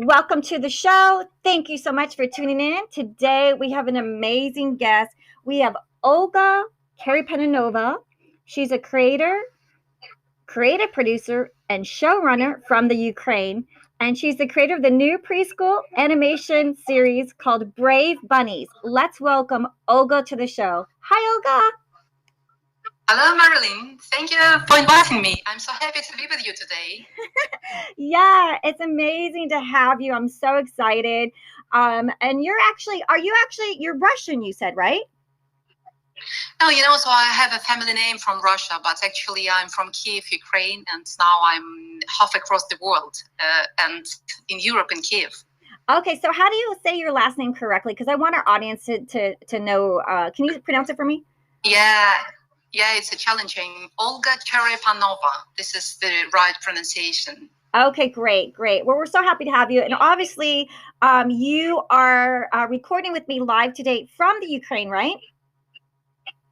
Welcome to the show. Thank you so much for tuning in. Today we have an amazing guest. We have Olga Cherepanova. She's a creative producer, and showrunner from the Ukraine. And she's the creator of the new preschool animation series called Brave Bunnies. Let's welcome Olga to the show. Hi, Olga. Hello, Marilyn. Thank you for inviting me. I'm so happy to be with you today. Yeah, it's amazing to have you. I'm so excited. And you're Russian, you said, right? No, so I have a family name from Russia, but actually I'm from Kiev, Ukraine, and now I'm half across the world and in Europe, in Kiev. Okay, so how do you say your last name correctly? Because I want our audience to know. Can you pronounce it for me? Yeah, it's a challenging. Olga Cherepanova. This is the right pronunciation. Okay, great. Well, we're so happy to have you. And obviously, you are recording with me live today from the Ukraine, right?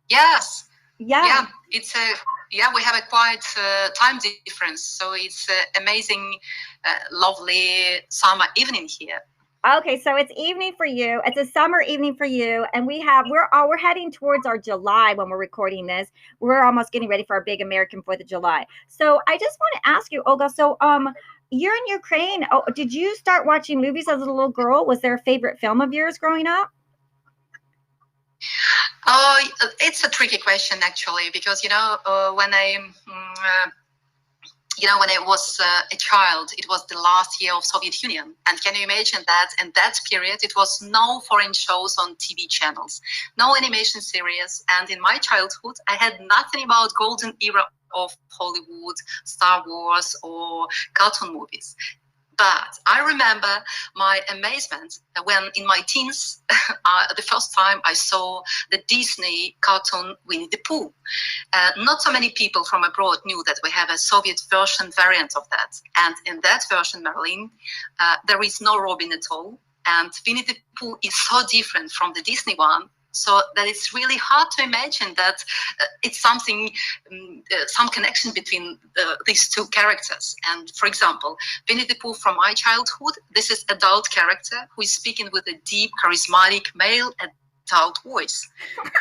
Yes. Yeah. We have a quite time difference, so it's amazing, lovely summer evening here. Okay, so it's evening for you. It's a summer evening for you, and we're heading towards our July when we're recording this. We're almost getting ready for our big American 4th of July. So I just want to ask you, Olga. So you're in Ukraine. Oh, did you start watching movies as a little girl? Was there a favorite film of yours growing up? Oh, it's a tricky question actually, because when I was a child, it was the last year of Soviet Union. And can you imagine that in that period, it was no foreign shows on TV channels, no animation series. And in my childhood, I had nothing about golden era of Hollywood, Star Wars, or cartoon movies. But I remember my amazement when in my teens, the first time I saw the Disney cartoon Winnie the Pooh. Not so many people from abroad knew that we have a Soviet version variant of that. And in that version, Marilyn, there is no Robin at all. And Winnie the Pooh is so different from the Disney one, so that it's really hard to imagine that it's something, some connection between these two characters. And for example, Winnie the Pooh from my childhood, this is adult character who is speaking with a deep, charismatic male adult voice.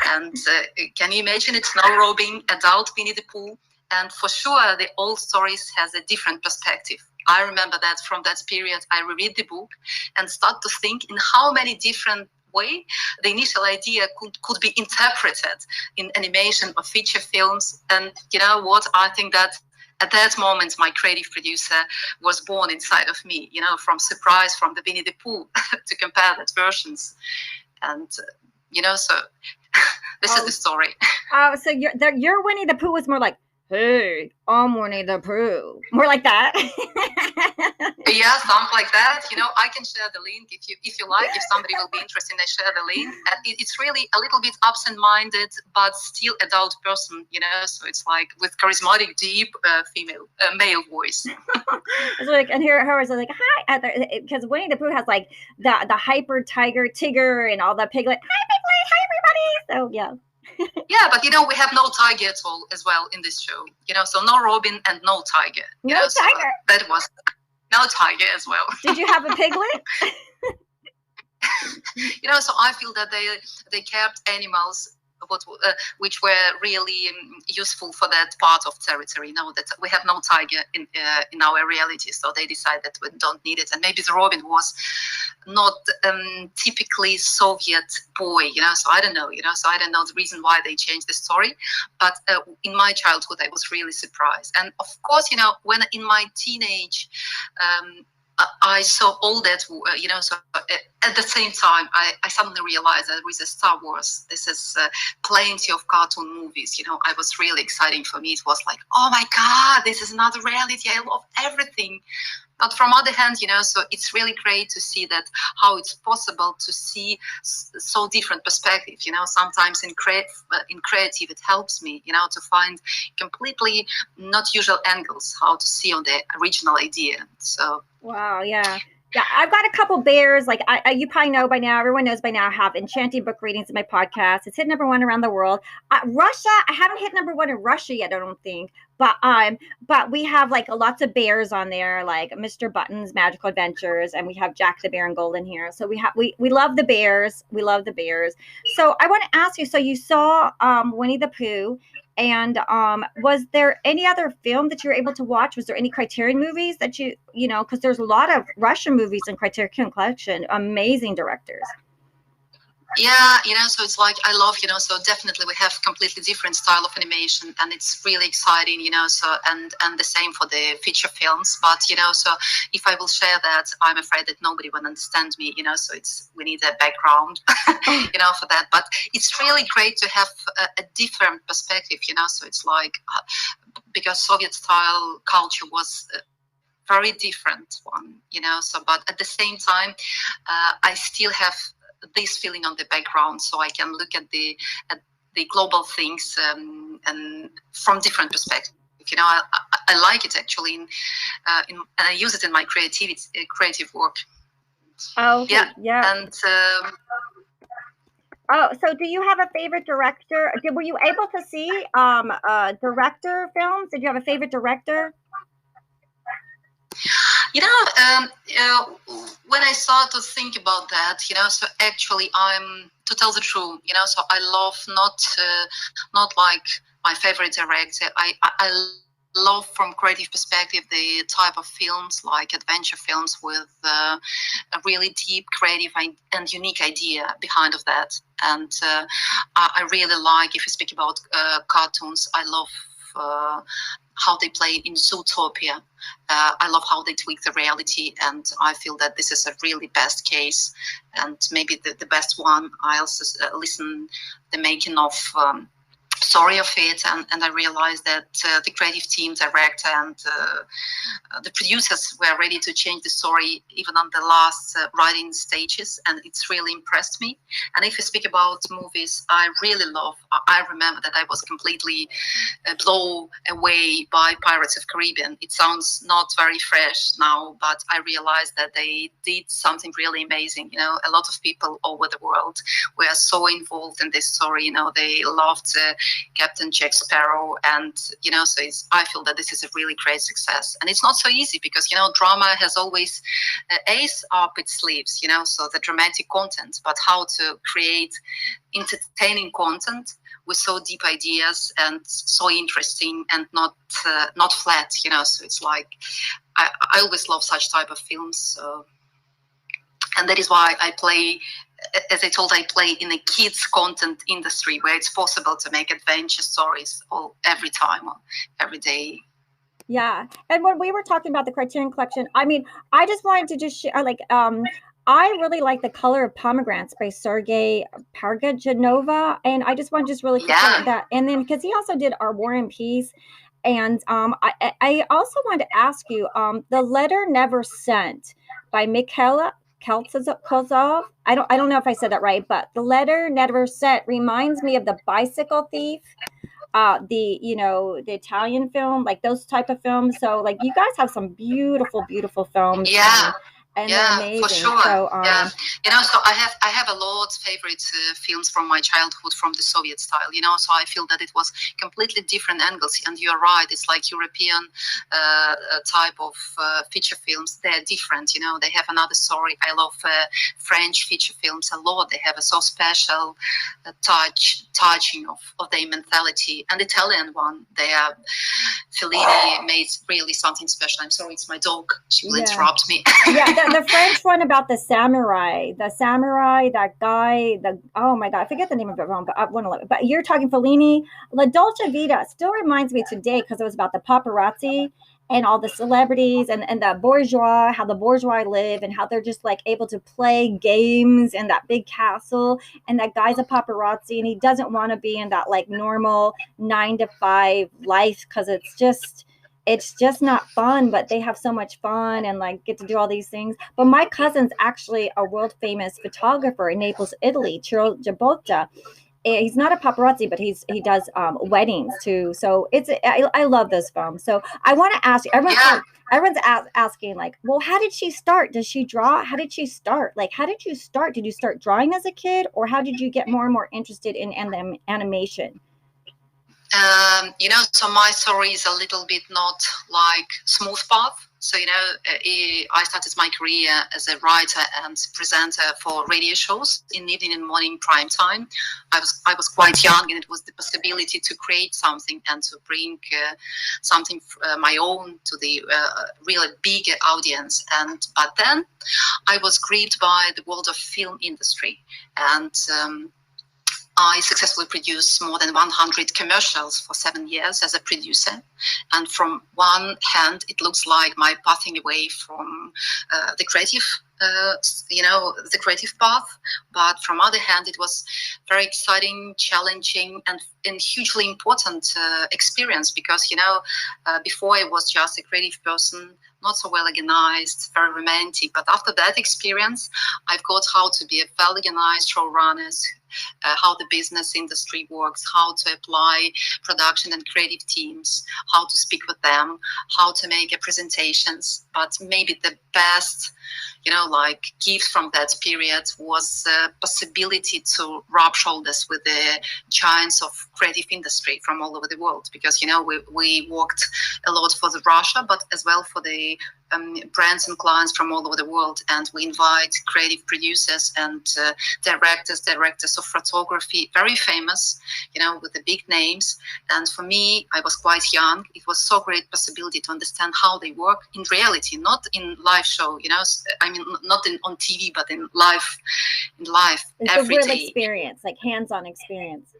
And can you imagine it's now Robin, adult Winnie the Pooh? And for sure, the old stories has a different perspective. I remember that from that period, I reread the book and start to think in how many different way the initial idea could be interpreted in animation or feature films. And you know what, I think that at that moment my creative producer was born inside of me, from surprise from the Winnie the Pooh to compare that versions. And so this is the story. So your Winnie the Pooh was more like, hey, I'm Winnie the Pooh. More like that. Yeah, something like that. I can share the link if you like. If somebody will be interested, I share the link. And it's really a little bit absent-minded, but still adult person. So it's like with charismatic, deep male voice. It's like, and here hers is like, hi, because Winnie the Pooh has like the hyper tiger, Tigger, and all the piglet. Hi, piglet. Hi, everybody. So yeah. Yeah, but we have no tiger at all as well in this show. So no Robin and no tiger. No tiger. So that was no tiger as well. Did you have a piglet? So I feel that they kept animals which were really useful for that part of territory. That we have no tiger in our reality, so they decided that we don't need it. And maybe the Robin was not typically Soviet boy, so I don't know, so I don't know the reason why they changed the story. But in my childhood, I was really surprised. And of course, when in my teenage, I saw all that, so at the same time, I suddenly realized that there is a Star Wars. This is plenty of cartoon movies, I was really exciting for me. It was like, oh my God, this is another reality. I love everything. But from other hand, so it's really great to see that how it's possible to see so different perspective. Sometimes in creative, it helps me, to find completely not usual angles how to see on the original idea. So wow, yeah. Yeah, I've got a couple bears. Like you probably know by now. Everyone knows by now. I have Enchanting book readings in my podcast. It's hit number one around the world. Russia, I haven't hit number one in Russia yet. I don't think. But we have like lots of bears on there, like Mr. Button's Magical Adventures, and we have Jack the Bear and Golden here. So we love the bears. We love the bears. So I want to ask you. So you saw Winnie the Pooh. And was there any other film that you were able to watch? Was there any Criterion movies that because there's a lot of Russian movies in Criterion Collection, amazing directors. Yeah, so it's like I love, so definitely we have completely different style of animation, and it's really exciting, so and the same for the feature films. But so if I will share that, I'm afraid that nobody will understand me, so we need a background, for that. But it's really great to have a different perspective, so it's like because Soviet style culture was very different one, so but at the same time, I still have this feeling on the background, so I can look at the global things and from different perspectives. I like it actually, and I use it in my creative work. Oh, okay. Yeah. And so do you have a favorite director? Were you able to see director films? Did you have a favorite director? When I start to think about that, so actually to tell the truth, so I love not like my favorite director. I love from creative perspective the type of films like adventure films with a really deep creative and unique idea behind of that. And I really like, if you speak about cartoons, I love how they play in Zootopia. I love how they tweak the reality, and I feel that this is a really best case, and maybe the best one. I also listen the making of story of it, and I realized that the creative team, director, and the producers were ready to change the story even on the last writing stages, and it's really impressed me. And if you speak about movies, I really love. I remember that I was completely blown away by Pirates of Caribbean. It sounds not very fresh now, but I realized that they did something really amazing. A lot of people over the world were so involved in this story. They loved Captain Jack Sparrow, and so I feel that this is a really great success. And it's not so easy because drama has always ace up its sleeves, so the dramatic content, but how to create entertaining content with so deep ideas and so interesting and not flat, so it's like I always love such type of films. So, and that is why I play, as I told, I play in a kids content industry where it's possible to make adventure stories every time, every day. Yeah. And when we were talking about the Criterion Collection, I mean, I just wanted to just share, I really like The Color of Pomegranates by Sergei Parajanova, and I just want to just really quick that. And then because he also did Our War and Peace, and I also wanted to ask you, The Letter Never Sent by Mikhail Kaltazov. I don't know if I said that right, but The Letter Never Sent reminds me of The Bicycle Thief. The Italian film, like those type of films. So like you guys have some beautiful films. Yeah. And they're amazing. For sure. So, so I have a lot of favorite films from my childhood from the Soviet style. So I feel that it was completely different angles. And you're right, it's like European type of feature films. They're different. They have another story. I love French feature films a lot. They have a so special touching of their mentality. And Italian one, they are Fellini made really something special. I'm sorry, it's my dog. She will interrupt me. Yeah. The French one about the samurai, that guy, oh my God, I forget the name of it wrong, but I want to love it. But you're talking Fellini. La Dolce Vita still reminds me today because it was about the paparazzi and all the celebrities and the bourgeois, how the bourgeois live and how they're just like able to play games in that big castle. And that guy's a paparazzi and he doesn't want to be in that like normal 9-to-5 life because it's just not fun, but they have so much fun and like get to do all these things. But my cousin's actually a world famous photographer in Naples, Italy, Ciro Giabota. he's not a paparazzi, but he does weddings too. So I love those films. So I want to ask you, everyone's asking like, well, how did she start? Does she draw? How did she start? Like, how did you start? Did you start drawing as a kid, or how did you get more and more interested in animation? So my story is a little bit not like smooth path. So, I started my career as a writer and presenter for radio shows in evening and morning prime time. I was quite young, and it was the possibility to create something and to bring something my own to the really big audience. But then I was gripped by the world of film industry, and I successfully produced more than 100 commercials for 7 years as a producer. And from one hand, it looks like my pathing away from the creative path. But from other hand, it was very exciting, challenging, and hugely important experience because, before I was just a creative person, not so well organized, very romantic. But after that experience, I've got how to be a well organized showrunner, how the business industry works, how to apply production and creative teams, how to speak with them, how to make presentations. But maybe the best, gift from that period was the possibility to rub shoulders with the giants of creative industry from all over the world. Because, we worked a lot for the Russia, but as well for the brands and clients from all over the world. And we invite creative producers and directors of photography, very famous, with the big names. And for me, I was quite young. It was so great possibility to understand how they work in reality, not in live show, not on TV, but in live it's every a real day. Experience, like hands-on experience.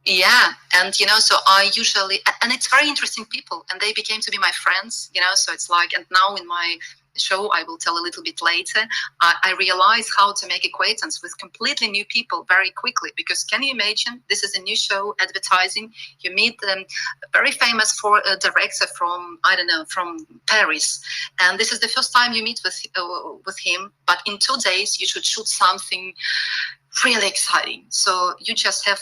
Yeah, and so I usually, and it's very interesting people, and they became to be my friends, so it's like, and now in my show, I will tell a little bit later, I realize how to make acquaintance with completely new people very quickly, because can you imagine, this is a new show, advertising, you meet very famous director from, from Paris, and this is the first time you meet with him, but in 2 days you should shoot something really exciting, so you just have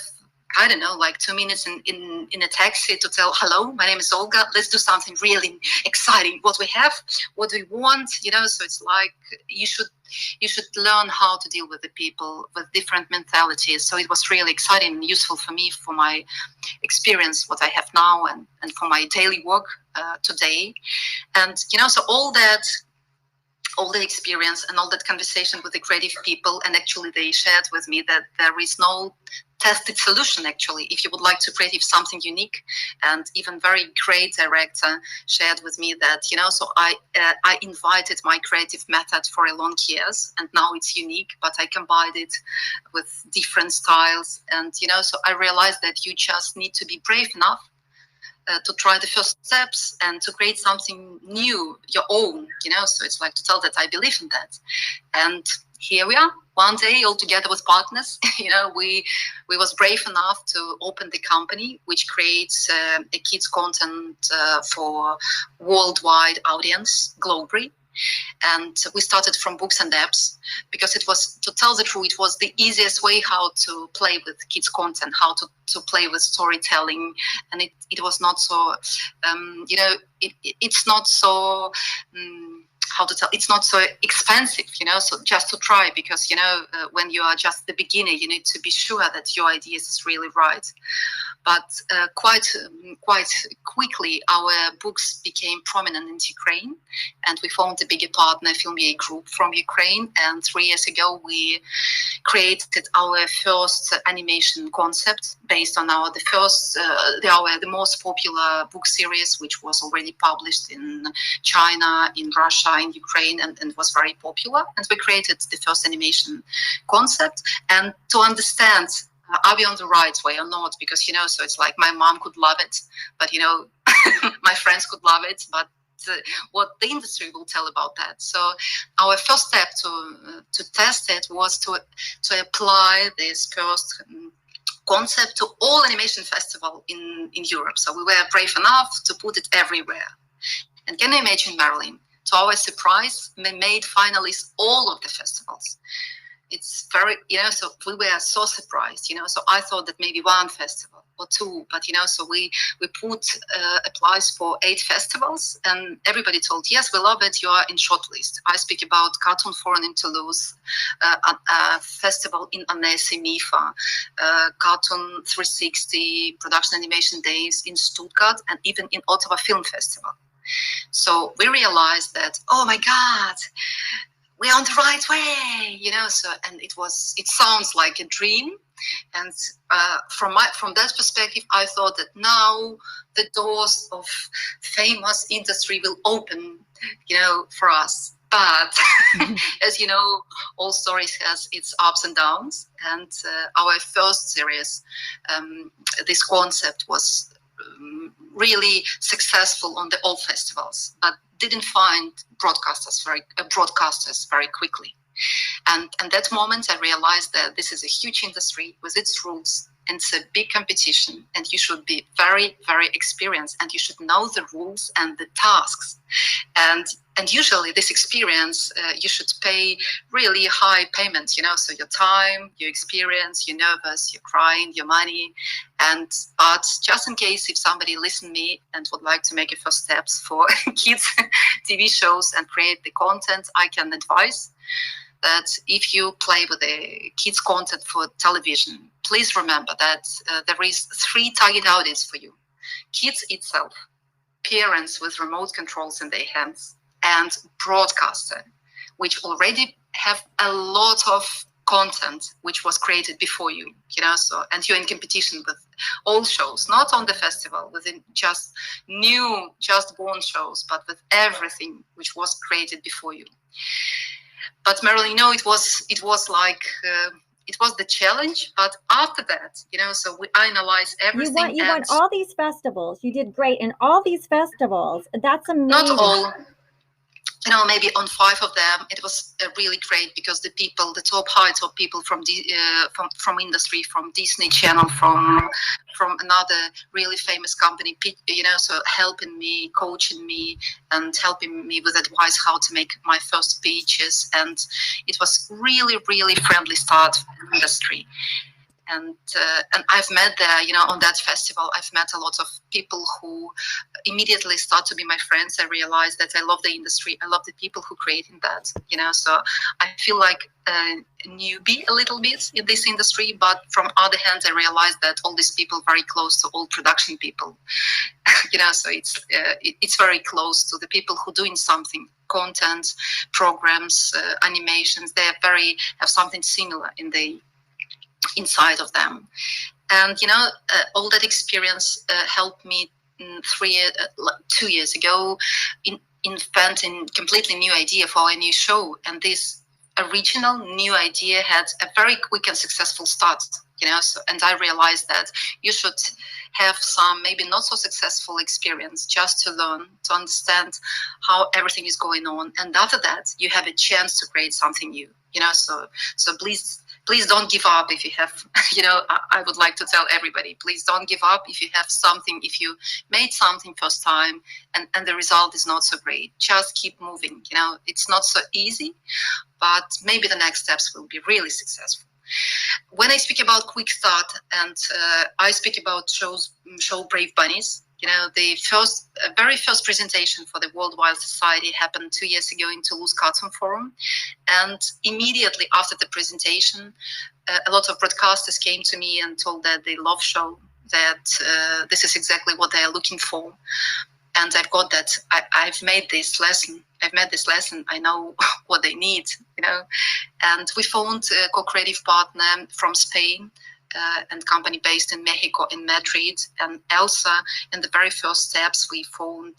2 minutes in a taxi to tell, hello, my name is Olga, let's do something really exciting, what we have, what we want, so it's like you should learn how to deal with the people with different mentalities. So it was really exciting and useful for me, for my experience, what I have now, and for my daily work today. And, so all the experience and all that conversation with the creative people, and actually they shared with me that there is no tested solution actually if you would like to create something unique. And even very great director shared with me that so I invited my creative method for a long years, and now it's unique, but I combined it with different styles. And so I realized that you just need to be brave enough to try the first steps and to create something new, your own, so it's like to tell that I believe in that. And here we are, one day all together with partners, we was brave enough to open the company, which creates a kids content for worldwide audience globally. And we started from books and apps, because it was, to tell the truth, it was the easiest way how to play with kids content, how to play with storytelling. And it was not so, it's not so, how to tell, it's not so expensive, so just to try, because, when you are just the beginner, you need to be sure that your ideas is really right. But quite quickly, our books became prominent in Ukraine, and we formed a bigger partner, Filmier Group from Ukraine. And 3 years ago, we created our first animation concept based on the most popular book series, which was already published in China, in Russia, in Ukraine, and was very popular. And we created the first animation concept. And to understand, are we on the right way or not? Because, so it's like my mom could love it, but, my friends could love it, but what the industry will tell about that. So our first step to test it was to apply this first concept to all animation festival in Europe. So we were brave enough to put it everywhere. And can you imagine, Marilyn, to our surprise, we made finalists all of the festivals. it's very, so we were so surprised, so I thought that maybe one festival or two, but, so we put applies for 8 festivals, and everybody told, yes, we love it, you are in shortlist. I speak about Cartoon Forum in Toulouse, a festival in Annecy, MIFA, Cartoon 360, Production Animation Days in Stuttgart, and even in Ottawa Film Festival. So we realized that, oh my God, we're on the right way, so, and it sounds like a dream. And from that perspective, I thought that now the doors of famous industry will open, for us. But as you know, all stories has its ups and downs. And our first series, this concept was really successful on all festivals, but didn't find broadcasters very quickly. And at that moment, I realized that this is a huge industry with its rules, and it's a big competition, and you should be very, very experienced, and you should know the rules and the tasks. And usually this experience, you should pay really high payments, so your time, your experience, you're nervous, you're crying, your money. But just in case if somebody listen me and would like to make a first steps for kids TV shows and create the content, I can advise that if you play with the kids content for television, please remember that there is 3 target audience for you: kids itself, parents with remote controls in their hands, and broadcaster, which already have a lot of content which was created before you, so, and you're in competition with all shows, not on the festival, within just born shows, but with everything which was created before you. But Marilyn, it was like, it was the challenge, but after that, so we analyzed everything. You won all these festivals. You did great in all these festivals. That's amazing. Not all. Maybe on 5 of them, it was really great because the top people from from industry, from Disney Channel, from another really famous company, so helping me, coaching me, and helping me with advice how to make my first speeches. And it was really, really friendly start in industry. And I've met there, on that festival, I've met a lot of people who immediately start to be my friends. I realized that I love the industry. I love the people who created that, so I feel like a newbie a little bit in this industry. But from other hand, I realized that all these people are very close to all production people, so it's very close to the people who doing something, content, programs, animations. They have something similar inside of them. And all that experience helped me 2 years ago inventing completely new idea for a new show. And this original new idea had a very quick and successful start, so, and I realized that you should have some maybe not so successful experience just to learn, to understand how everything is going on, and after that you have a chance to create something new, so please don't give up if you have, I would like to tell everybody, please don't give up if you have something, if you made something first time and the result is not so great. Just keep moving. It's not so easy, but maybe the next steps will be really successful. When I speak about quick start, and I speak about show Brave Bunnies, the very first presentation for the World Wild Society happened 2 years ago in Toulouse Cartoon Forum. And immediately after the presentation, a lot of broadcasters came to me and told that they love show, that this is exactly what they are looking for. And I've got that. I've made this lesson. I know what they need, And we found a co-creative partner from Spain, and company based in Mexico, in Madrid. And Elsa, in the very first steps, we found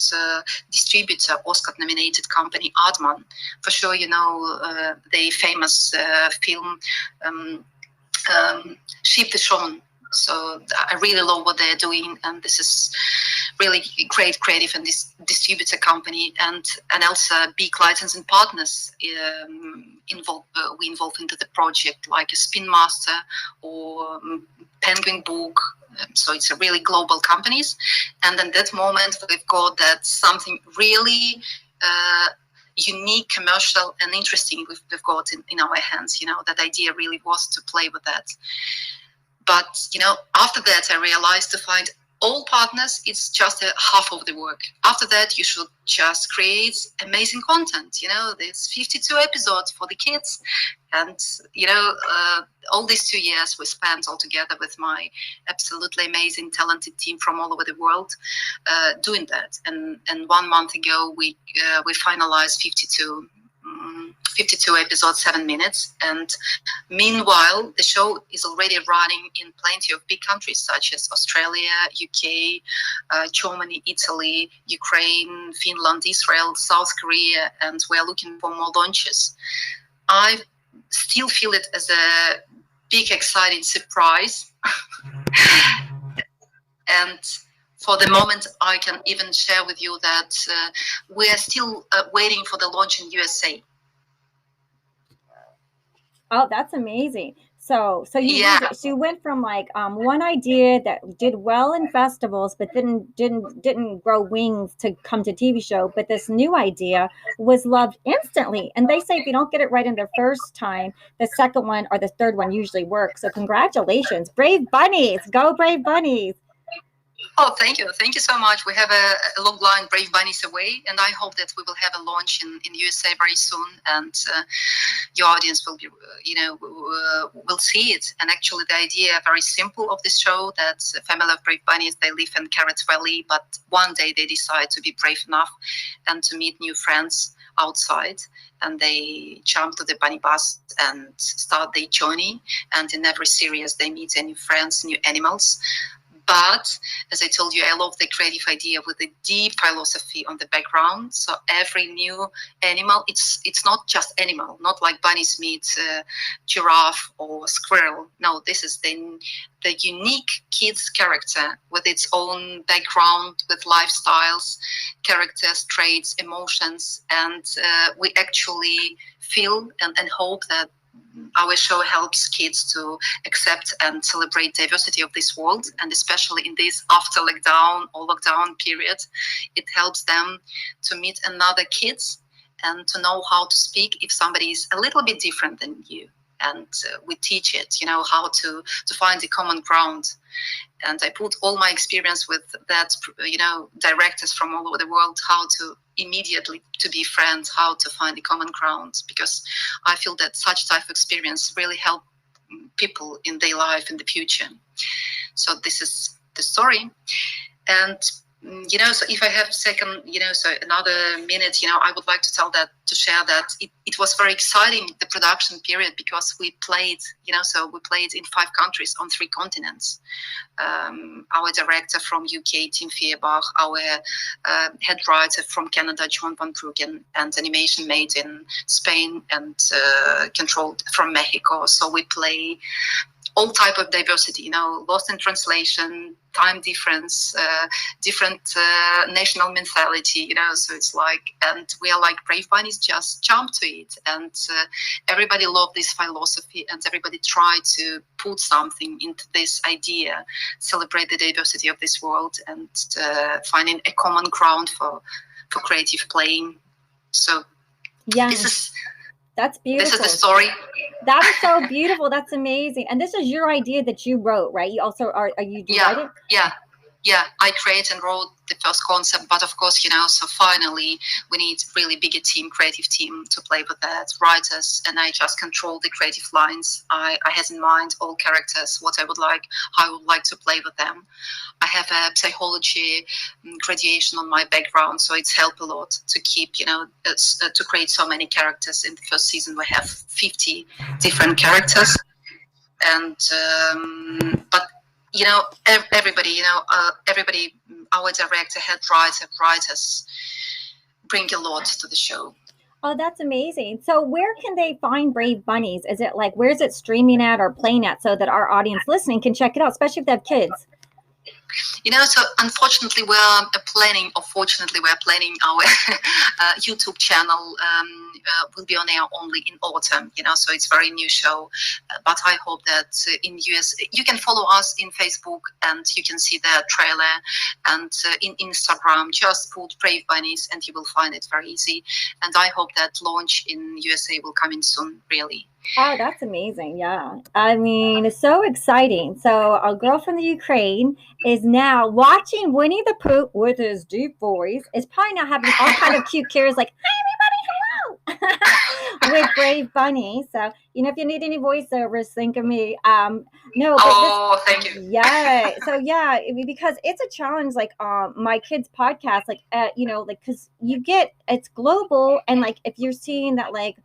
distributor, Oscar-nominated company Aardman. For sure, the famous film Ship the Shawn. So I really love what they're doing, and this is really great creative and distributor company. And also big licensing partners we involved into the project, like a Spin Master or Penguin Book. So it's a really global companies. And at that moment, we've got that something really unique, commercial, and interesting we've got in our hands. That idea really was to play with that. But after that, I realized to find all partners, it's just a half of the work. After that, you should just create amazing content. There's 52 episodes for the kids. And, all these 2 years we spent all together with my absolutely amazing, talented team from all over the world doing that. And 1 month ago, we finalized 52 episodes, 7 minutes. And meanwhile, the show is already running in plenty of big countries such as Australia, UK, Germany, Italy, Ukraine, Finland, Israel, South Korea, and we're looking for more launches. I still feel it as a big, exciting surprise. And for the moment, I can even share with you that we are still waiting for the launch in USA. Oh, that's amazing. So you went from like one idea that did well in festivals, but then didn't grow wings to come to TV show. But this new idea was loved instantly. And they say if you don't get it right in the first time, the second one or the third one usually works. So congratulations, Brave Bunnies! Go Brave Bunnies! Oh, thank you. Thank you so much. We have a long line, Brave Bunnies away, and I hope that we will have a launch in USA very soon, and your audience will be, will see it. And actually, the idea very simple of this show, that a family of Brave Bunnies, they live in Carrot Valley, but one day they decide to be brave enough and to meet new friends outside, and they jump to the bunny bus and start their journey. And in every series, they meet new friends, new animals. But as I told you, I love the creative idea with a deep philosophy on the background. So every new animal, it's not just animal, not like bunnies meet giraffe or squirrel. No, this is the unique kids character with its own background, with lifestyles, characters, traits, emotions. And we actually feel and hope that our show helps kids to accept and celebrate diversity of this world, and especially in this after lockdown period, it helps them to meet another kids and to know how to speak if somebody is a little bit different than you. And we teach it, how to find the common ground. And I put all my experience with that, directors from all over the world, how to immediately to be friends, how to find the common ground, because I feel that such type of experience really help people in their life in the future. So this is the story. And so if I have another minute, I would like to share that it was very exciting, the production period, because we played, we played in 5 countries on 3 continents. Our director from UK, Tim Feuerbach, our head writer from Canada, John Van Bruggen, and animation made in Spain and controlled from Mexico. So we play all type of diversity, lost in translation, time difference, different national mentality, so it's like, and we are like Brave Bunnies, just jump to it. And everybody loved this philosophy, and everybody tried to put something into this idea, celebrate the diversity of this world, and finding a common ground for creative playing. So that's beautiful. This is the story. That is so beautiful. That's amazing. And this is your idea that you wrote, right? You also write it? Yeah. I created and wrote the first concept, but of course, so finally we need really bigger team, creative team to play with that, writers, and I just control the creative lines. I had in mind all characters, what I would like, how I would like to play with them. I have a psychology graduation on my background, so it's helped a lot to keep, to create so many characters. In the first season, we have 50 different characters, and but everybody, our director, head writer, writers bring a lot to the show. Oh, that's amazing. So where can they find Brave Bunnies? Is it like, where's it streaming at or playing at, so that our audience listening can check it out, especially if they have kids? So unfortunately, we're planning our YouTube channel will be on air only in autumn. So it's very new show. But I hope that in US you can follow us in Facebook and you can see the trailer, and in Instagram just put Brave Bunnies and you will find it very easy. And I hope that launch in USA will come in soon. Really. Oh, that's amazing. Yeah. I mean, it's so exciting. So, a girl from the Ukraine is now watching Winnie the Pooh with his deep voice. Is probably now having all kind of cute cares like, hi, everybody, hello, with Brave Bunny. So, if you need any voiceovers, think of me. No, but thank you. Yeah. So, yeah, because it's a challenge, like, my kids' podcast, like, because it's global. And, like, if you're seeing that, like,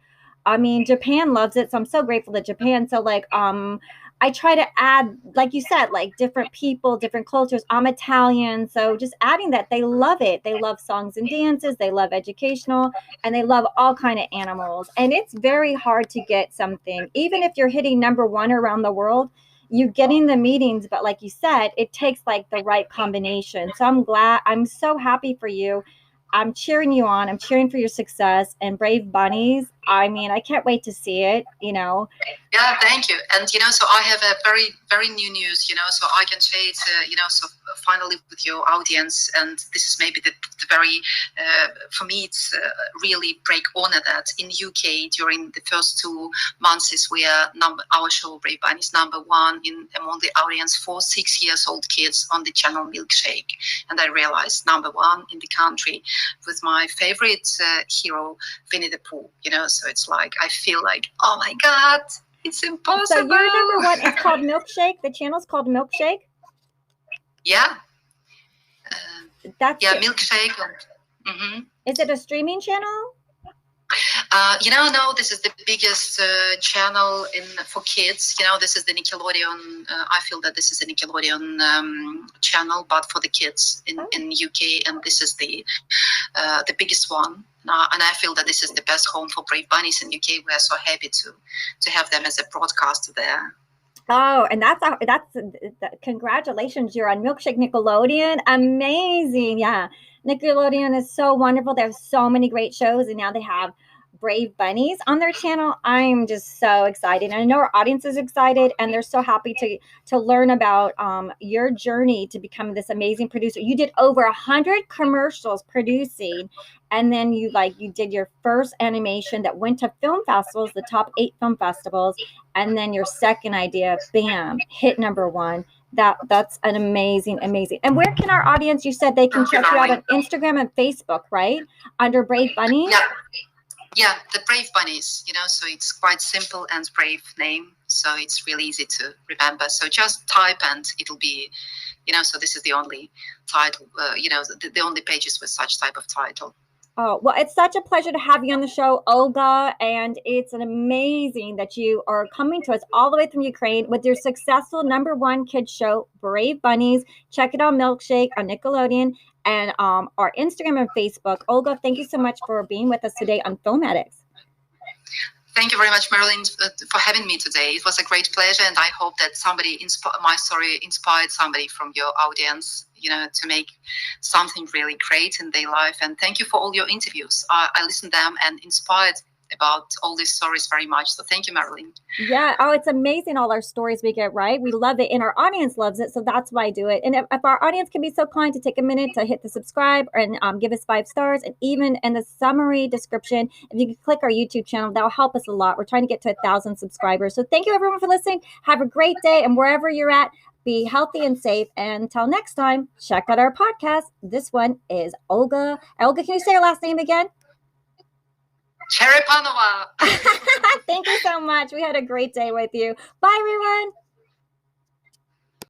I mean, Japan loves it, so I'm so grateful to Japan. So, like, I try to add, like you said, like different people, different cultures. I'm Italian, so just adding that, they love it. They love songs and dances. They love educational, and they love all kind of animals. And it's very hard to get something, even if you're hitting number one around the world. You getting the meetings, but like you said, it takes like the right combination. So I'm so happy for you. I'm cheering you on. I'm cheering for your success and Brave Bunnies. I mean, I can't wait to see it, Yeah, thank you. And, so I have a very, very new news, so I can share it, so finally with your audience. And this is maybe the very, for me, it's really break honor that in UK during the first 2 months we are our show Brave Bunnies #1 among the audience for 6 years old kids on the channel Milkshake. And I realized #1 in the country with my favorite hero, Winnie the Pooh, so it's like, I feel like, oh my God, it's impossible. So you're #1. It's called Milkshake. The channel's called Milkshake. Yeah. That's Milkshake. Mm-hmm. Is it a streaming channel? No, this is the biggest channel for kids. This is the Nickelodeon. I feel that this is the Nickelodeon channel, but for the kids in UK, and this is the biggest one. And I feel that this is the best home for Brave Bunnies in UK. We are so happy to have them as a broadcaster there. Oh, and that's congratulations! You're on Milkshake Nickelodeon. Amazing, yeah. Nickelodeon is so wonderful. They have so many great shows, and now they have Brave Bunnies on their channel. I'm just so excited. And I know our audience is excited, and they're so happy to learn about your journey to become this amazing producer. You did over 100 commercials producing, and then you did your first animation that went to film festivals, the top 8 film festivals, and then your second idea, bam, hit #1. That's an amazing. And where can our audience? You said they can check you out on Instagram and Facebook, right? Under Brave Bunnies. Yeah, the Brave Bunnies. So it's quite simple and brave name, so it's really easy to remember. So just type and it'll be, So this is the only title. The only pages with such type of title. Oh, well, it's such a pleasure to have you on the show, Olga, and it's an amazing that you are coming to us all the way from Ukraine with your successful #1 kids show, Brave Bunnies. Check it out, Milkshake on Nickelodeon, and our Instagram and Facebook. Olga, thank you so much for being with us today on Film Addicts. Thank you very much, Marilyn, for having me today. It was a great pleasure, and I hope that my story inspired somebody from your audience, to make something really great in their life. And thank you for all your interviews. I listened to them and inspired about all these stories very much. So thank you, Marilyn. Yeah. Oh, it's amazing all our stories we get, right? We love it, and our audience loves it. So that's why I do it. And if our audience can be so kind to take a minute to hit the subscribe and give us 5 stars, and even in the summary description, if you can click our YouTube channel, that'll help us a lot. We're trying to get to 1,000 subscribers. So thank you everyone for listening. Have a great day, and wherever you're at, be healthy and safe. And until next time, check out our podcast. This one is Olga. Olga, can you say your last name again? Cherepanova. Thank you so much. We had a great day with you. Bye, everyone.